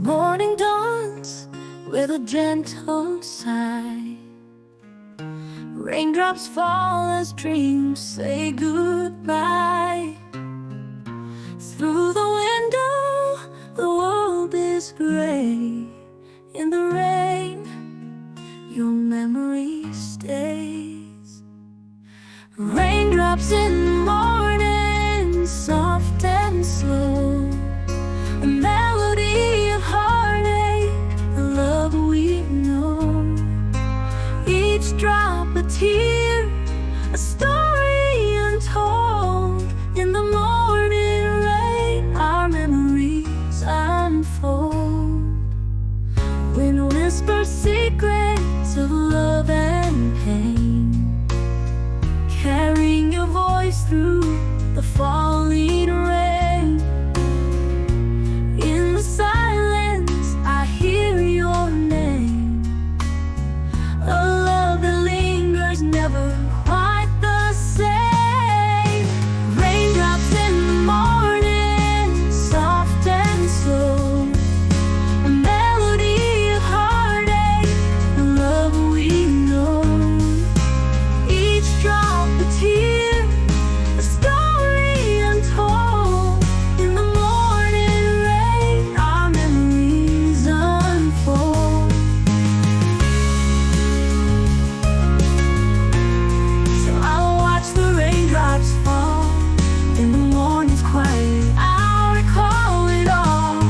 Morning dawns with a gentle sigh. Raindrops fall as dreams say goodbye. Through the window, the world is gray. In the rain, your memory stays. Raindrops in the morning, soft and slow. A melody of heartache, the love we know. Each drop a tear, a story untold. In the morning rain, our memories unfold. Wind whispers secrets of love and pain, carrying your voice through the falling rain. In the silence, I hear your name. A love that lingers, never quite the same. Raindrops in the morning, soft and slow. A melody of heartache, the love we know. Each drop a tear, a story untold. In the morning rain, our memories unfold. So I'll watch the raindrops fall. In the morning's quiet, I'll recall it all.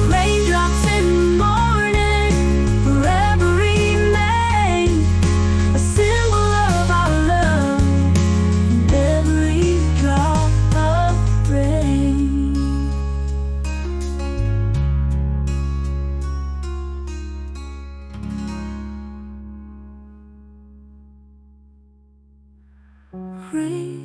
Raindrops in the morning, forever remain a symbol of our love in every drop of rain. Rain,